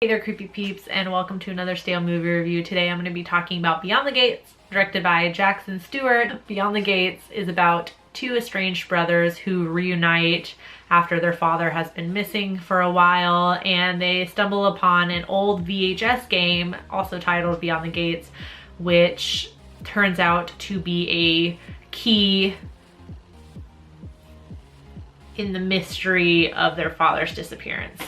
Hey there, creepy peeps, and welcome to another stale movie review. Today I'm going to be talking about Beyond the Gates, directed by Jackson Stewart. Beyond the Gates is about two estranged brothers who reunite after their father has been missing for a while, and they stumble upon an old VHS game, also titled Beyond the Gates, which turns out to be a key in the mystery of their father's disappearance.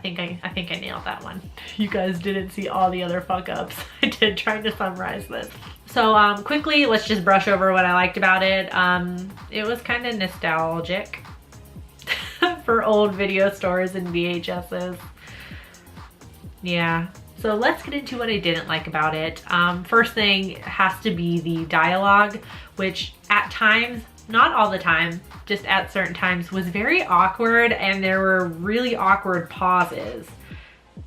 I think I nailed that one. You guys didn't see all the other fuck ups I did trying to summarize this. So quickly, let's just brush over what I liked about it. It was kind of nostalgic for old video stores and VHSs. Yeah. So let's get into what I didn't like about it. First thing has to be the dialogue, which at times, not all the time, just at certain times, was very awkward, and there were really awkward pauses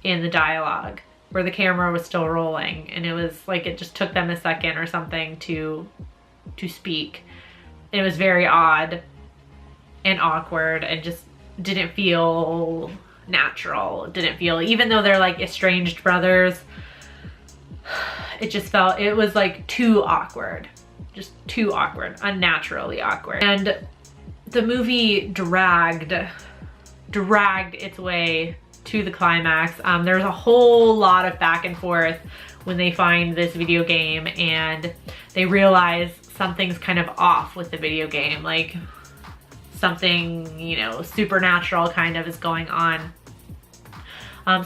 in the dialogue where the camera was still rolling, and it was like it just took them a second or something to speak. It was very odd and awkward and just didn't feel natural. It didn't feel, even though they're like estranged brothers, it just felt, it was like too awkward. Just too awkward, unnaturally awkward. And the movie dragged its way to the climax. There's a whole lot of back and forth when they find this video game and they realize something's kind of off with the video game, like something, you know, supernatural kind of is going on.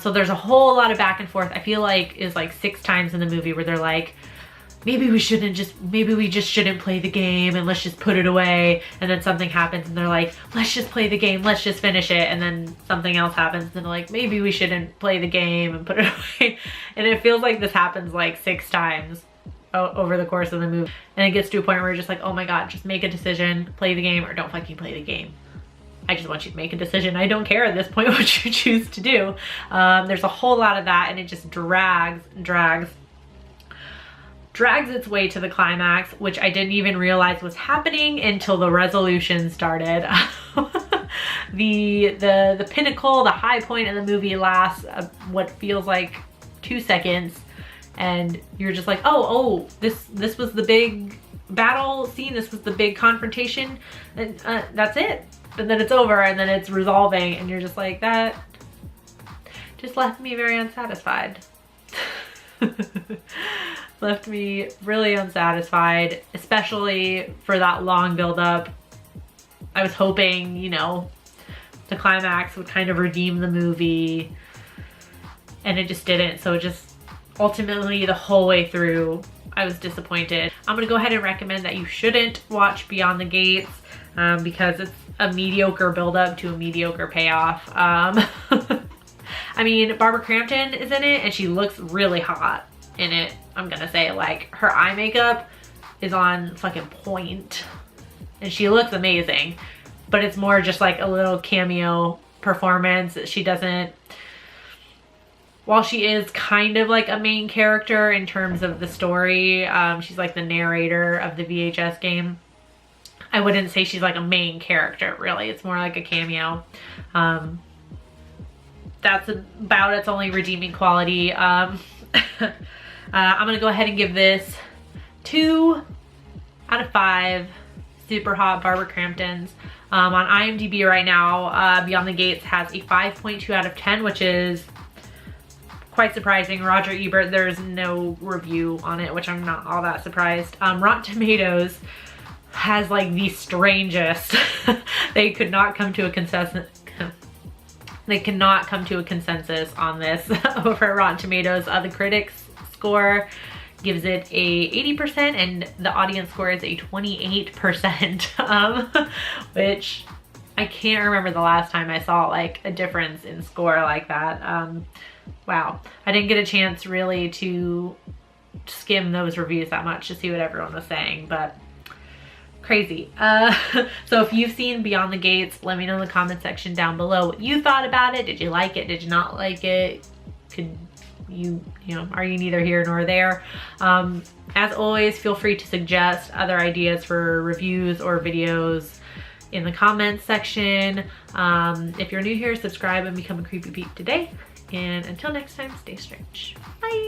So there's a whole lot of back and forth. I feel like is like 6 times in the movie where they're like, maybe we just shouldn't play the game and let's just put it away. And then something happens and they're like, let's just play the game, let's just finish it. And then something else happens and they're like, maybe we shouldn't play the game and put it away. And it feels like this happens like 6 times over the course of the movie. And it gets to a point where you're just like, oh my God, just make a decision, play the game or don't fucking play the game. I just want you to make a decision. I don't care at this point what you choose to do. There's a whole lot of that and it just drags its way to the climax, which I didn't even realize was happening until the resolution started. The pinnacle, the high point of the movie lasts what feels like 2 seconds, and you're just like, oh, this was the big battle scene, this was the big confrontation, and that's it. And then it's over, and then it's resolving, and you're just like, that just left me very unsatisfied. Left me really unsatisfied, especially for that long build-up. I was hoping, you know, the climax would kind of redeem the movie, and it just didn't. So just ultimately the whole way through, I was disappointed. I'm gonna go ahead and recommend that you shouldn't watch Beyond the Gates because it's a mediocre build-up to a mediocre payoff. I mean, Barbara Crampton is in it and she looks really hot in it. I'm gonna say, like, her eye makeup is on fucking point and she looks amazing, but it's more just like a little cameo performance. She doesn't, while she is kind of like a main character in terms of the story, she's like the narrator of the VHS game. I wouldn't say she's like a main character, really. It's more like a cameo. That's about its only redeeming quality. I'm gonna go ahead and give this 2 out of 5 super hot Barbara Cramptons. On IMDb right now, Beyond the Gates has a 5.2 out of 10, which is quite surprising. Roger Ebert, there's no review on it, which I'm not all that surprised. Rotten Tomatoes has like the strangest, they could not come to a consensus. They cannot come to a consensus on this over at Rotten Tomatoes. The critics score gives it a 80% and the audience score is a 28%, which I can't remember the last time I saw like a difference in score like that. Wow. I didn't get a chance really to skim those reviews that much to see what everyone was saying, but crazy. So if you've seen Beyond the Gates, let me know in the comment section down below what you thought about it. Did you like it? Did you not like it? Could you know, are you neither here nor there? As always, feel free to suggest other ideas for reviews or videos in the comments section. If you're new here, subscribe and become a creepy peep today. And until next time, stay strange. Bye.